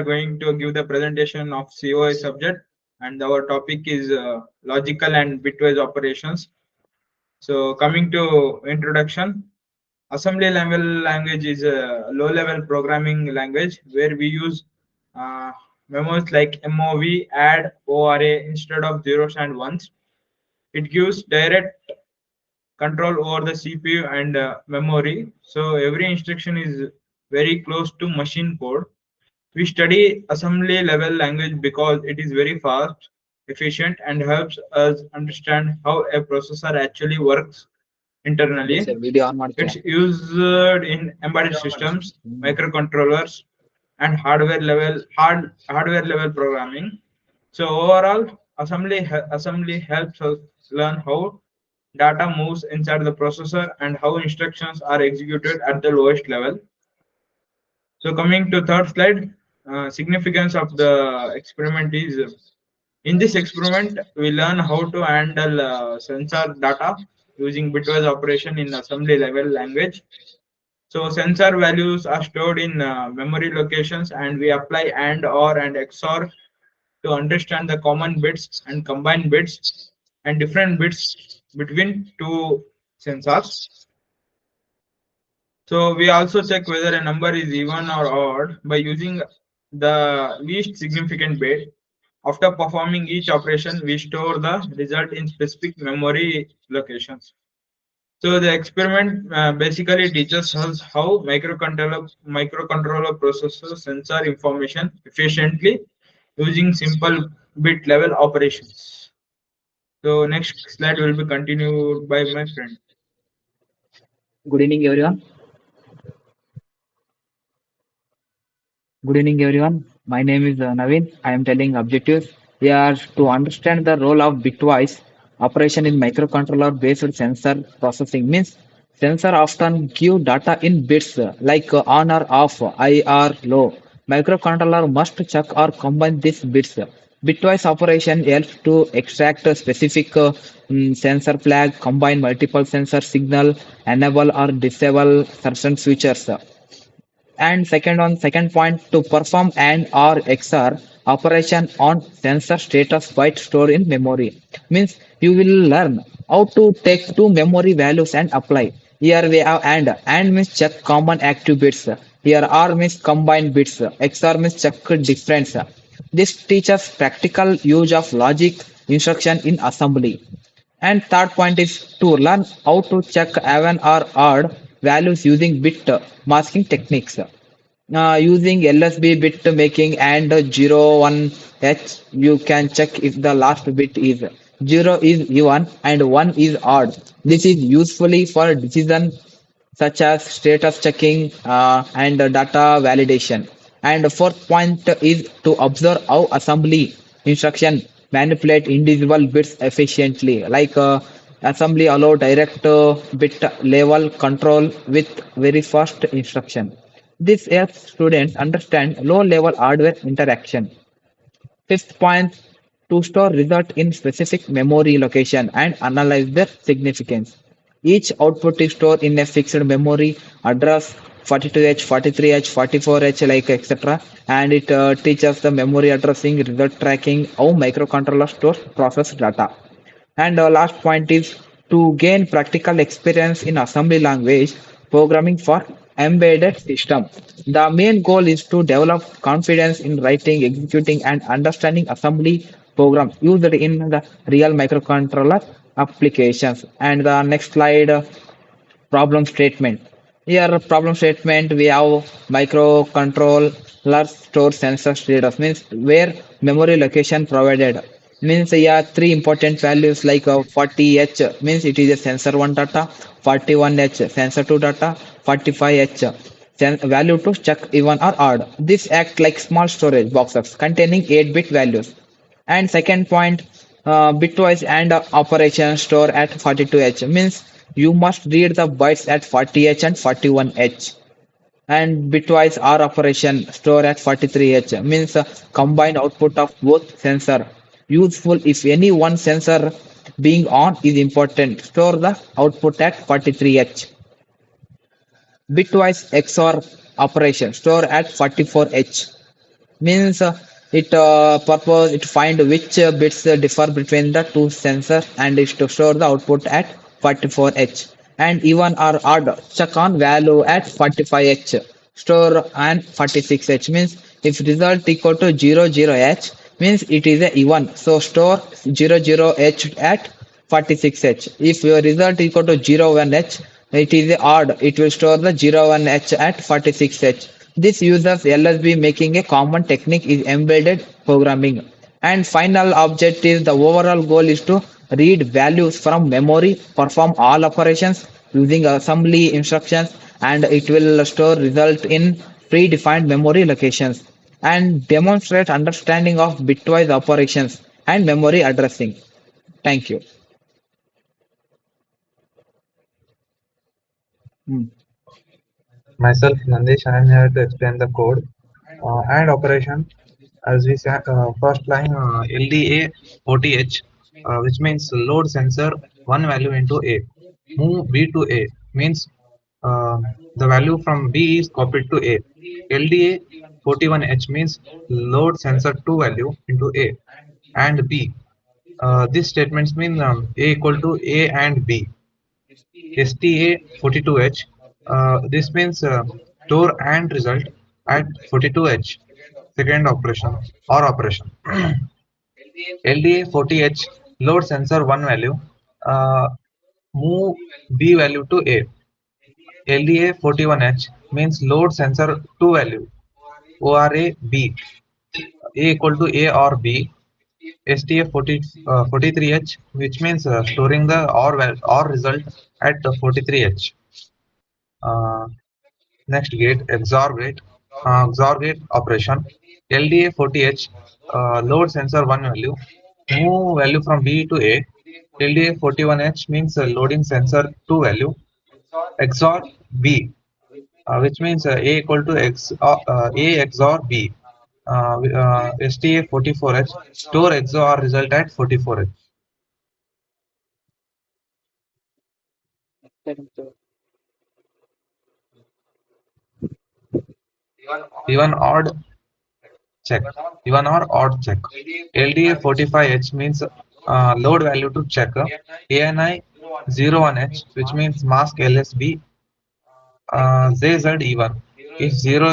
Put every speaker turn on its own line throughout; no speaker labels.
going to give the presentation of COI subject, and our topic is logical and bitwise operations. So, coming to introduction, assembly level language is a low-level programming language where we use uh, memos like MOV, add, ORA instead of zeros and ones. It gives direct control over the CPU and memory. So every instruction is very close to machine code. We study assembly level language because it is very fast, efficient, and helps us understand how a processor actually works
Yes, sir.
internally.
Video on ಮಾಡ್ತೀಯಾ?
It's used in embedded systems,
Hmm.
microcontrollers, and hardware level programming. So overall, assembly helps us learn how data moves inside the processor and how instructions are executed at the lowest level. So coming to third slide, significance of the experiment is in this experiment we learn how to handle sensor data using bitwise operation in assembly level language. So sensor values are stored in memory locations and we apply AND, OR and XOR to understand the common bits and combine bits and different bits between two sensors. So we also check whether a number is even or odd by using the least significant bit. After performing each operation, we store the result in specific memory locations. So the experiment basically teaches us how microcontroller processes sensor information efficiently using simple bit level operations. So next slide will be continued by my friend.
Good evening, everyone. Good evening, everyone. My name is Naveen. I am telling objectives. We are to understand the role of bitwise operation in microcontroller-based sensor processing. Means sensor often give data in bits like on or off, high or low. Microcontroller must check or combine these bits. Bitwise operation helps to extract a specific sensor flag, combine multiple sensor signal, enable or disable certain features. And second point to perform and or XR operation on sensor status byte stored in memory means you will learn how to take two memory values and apply. Here we have and means check common active bits. Here R means combined bits. XR means check difference. This teaches practical use of logic instruction in assembly. And third point is to learn how to check even or odd values using bit masking techniques. Using LSB bit making and 0 1 H, you can check if the last bit is 0 is even and 1 is odd. This is usefully for decision such as status checking and data validation. And the fourth point is to observe how assembly instruction manipulate individual bits efficiently. Like assembly allow direct bit level control with very fast instruction. This helps students understand low-level hardware interaction. Fifth point, to store result in specific memory location and analyze their significance. Each output is stored in a fixed memory address 42H, 43H, 44H, like etc. And it teaches the memory addressing, result tracking, how microcontroller stores process data. And last point is to gain practical experience in assembly language programming for embedded system. The main goal is to develop confidence in writing, executing, and understanding assembly programs used in the real microcontroller applications. And the next slide, problem statement. Here, problem statement we have microcontroller store sensor status means where memory location provided means here three important values like 40H means it is a sensor 1 data, 41H sensor 2 data, 45H value to check even or odd. This act like small storage boxes containing 8-bit values. And second point, bitwise and operation store at 42H means you must read the bytes at 40H and 41H. And bitwise R operation store at 43H means combined output of both sensor. Useful if any one sensor being on is important. Store the output at 43H. Bitwise XOR operation store at 44H. means it find which bits differ between the two sensors and is to store the output at 44H and even or odd check on value at 45H store and 46H means if result equal to 00H means it is a even so store 00H at 46H. If your result equal to 01H, it is odd. It will store the 01H at 46H. This uses LSB making a common technique is embedded programming. And final objective, the overall goal is to read values from memory, perform all operations using assembly instructions, and it will store result in predefined memory locations and demonstrate understanding of bitwise operations and memory addressing. Thank you. Mm.
Myself, Nandesh, I am here to explain the code and operation. As we said, first line LDA 40H, which means load sensor one value into A. Move B to A means uh, the value from B is copied to A. LDA 41H means load sensor two value into A and B. These statements mean A equal to A and B. STA 42H. This means store and result at 42H. Second operation or operation. LDA 40H load sensor one value. Uh, Move B value to A. LDA 41H means load sensor two value. ORA B. A equal to A or B. STA 43H, which means storing the or result at 43H. Uh, Next gate, XOR gate. XOR gate operation. LDA 40H load sensor one value. Move value from B to A. LDA 41H means loading sensor two value. XOR B, which means A equal to A XOR B. STA 44H store XOR result at 44H. Even odd check. Even or odd check. LDA 45H means load value to check. ANI 01H, which means mask LSB ZZ even. If zero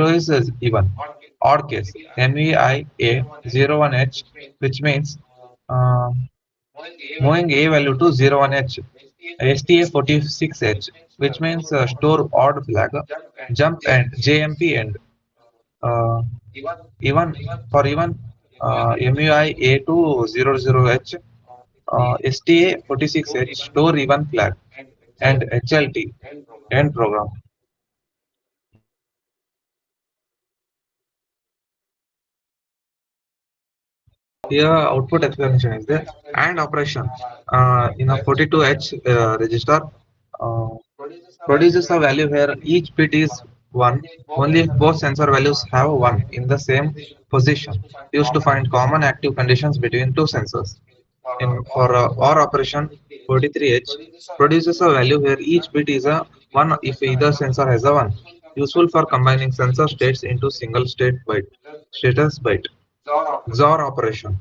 is even. Odd case MEIA 01H, which means uh, moving A value to 01H. STA 46H, which means store odd flag. Jump and JMP end. Uh, Even for even MUI A2 00H, STA 46H store even flag and HLT end program. Here output explanation is there and operation in a 42H register uh, produces a value where each bit is 1 only if both sensor values have 1 in the same position used to find common active conditions between two sensors. In for OR operation 43H produces a value where each bit is a 1 if either sensor has a 1 useful for combining sensor states into single state byte status byte. XOR operation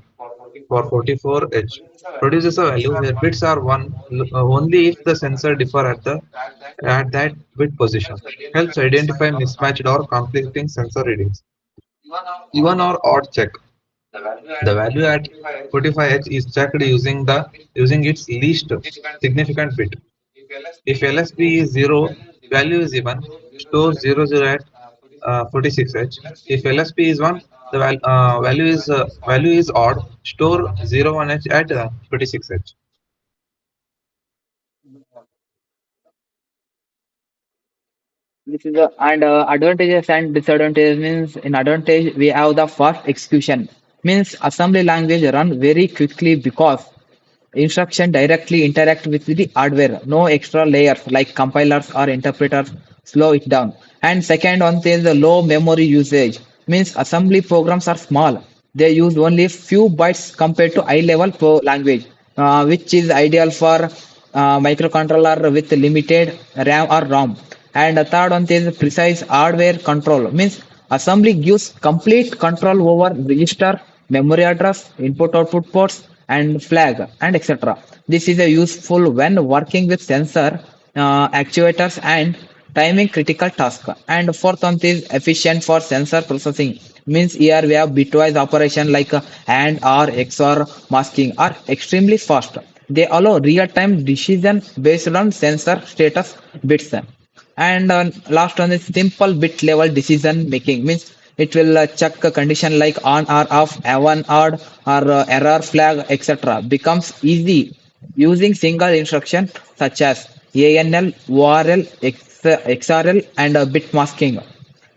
for 44H produces a value where bits are 1 only if the sensor differ at that bit position. Helps identify mismatched or conflicting sensor readings. Even or odd check. The value at 45H is checked using its least significant bit. If LSB is 0, value is even, store 00 at 46H. If LSB is 1, the value is odd, store 01H at 46H.
This is and advantages and disadvantages means in advantage we have the fast execution means assembly language run very quickly because instruction directly interact with the hardware. No extra layers like compilers or interpreters slow it down. And second one is the low memory usage. Means assembly programs are small. They use only few bytes compared to high level pro language, which is ideal for microcontroller with limited RAM or ROM. And the third one is precise hardware control. Means Assembly gives complete control over register, memory address, input-output ports, and flag, and etc. This is a useful when working with sensor, actuators, and timing critical task. And fourth one is efficient for sensor processing. Means here we have bitwise operation like AND or XOR masking are extremely fast. They allow real-time decision based on sensor status bits. And last one is simple bit level decision making. Means it will check a condition like on or off, one odd or error flag, etc. Becomes easy using single instruction such as ANL, ORL, XRL, and bit masking.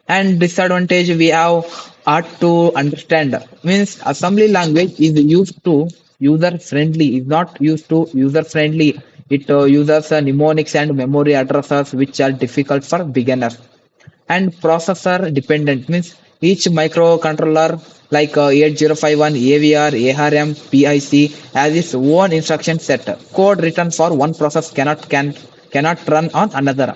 And disadvantage we have hard to understand. Means assembly language is used to user friendly, is not used to user friendly. It uses mnemonics and memory addresses which are difficult for beginners. And processor dependent means each microcontroller like 8051 AVR, ARM, PIC has its own instruction set. Code written for one process cannot run on another.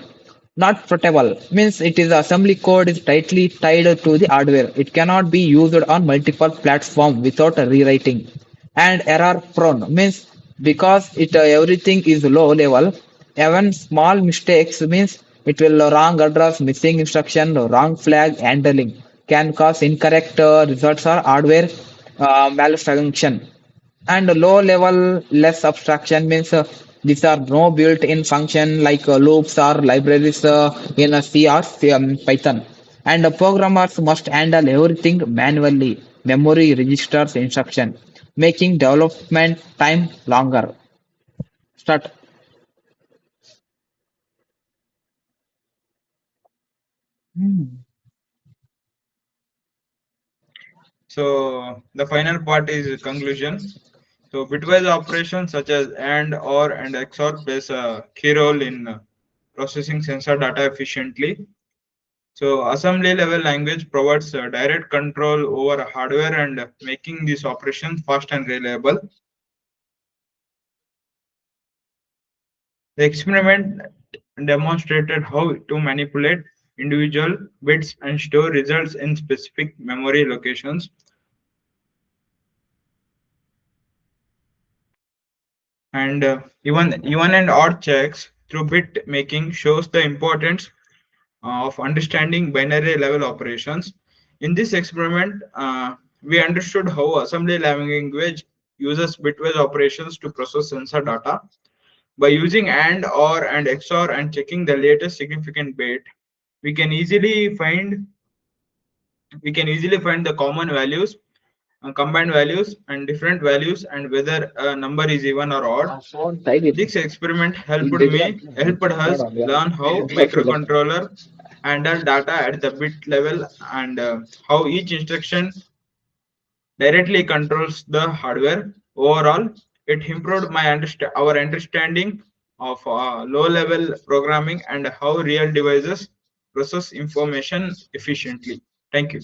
Not portable means it is assembly code is tightly tied to the hardware. It cannot be used on multiple platforms without rewriting. And error prone means because it everything is low level, even small mistakes means it will wrong address, missing instruction, wrong flag handling can cause incorrect results or hardware malfunction. And low level less abstraction means these are no built-in function like loops or libraries in a C or Python. And programmers must handle everything manually, memory registers instruction, making development time longer. Start. Hmm.
So the final part is conclusion. So bitwise operations such as AND, OR, and XOR plays a key role in processing sensor data efficiently. So assembly level language provides direct control over hardware and making these operations fast and reliable. The experiment demonstrated how to manipulate individual bits and store results in specific memory locations. And even and odd checks through bit making shows the importance of understanding binary level operations. In this experiment, we understood how assembly language uses bitwise operations to process sensor data. By using AND, OR, and XOR and checking the latest significant bit, we can easily find the common values, combined values, and different values, and whether a number is even or odd.
Phone tied it.
This experiment
Integral.
helped us learn how microcontroller handle data at the bit level and how each instruction directly controls the hardware. Overall, it improved our understanding of low-level programming and how real devices process information efficiently. Thank you.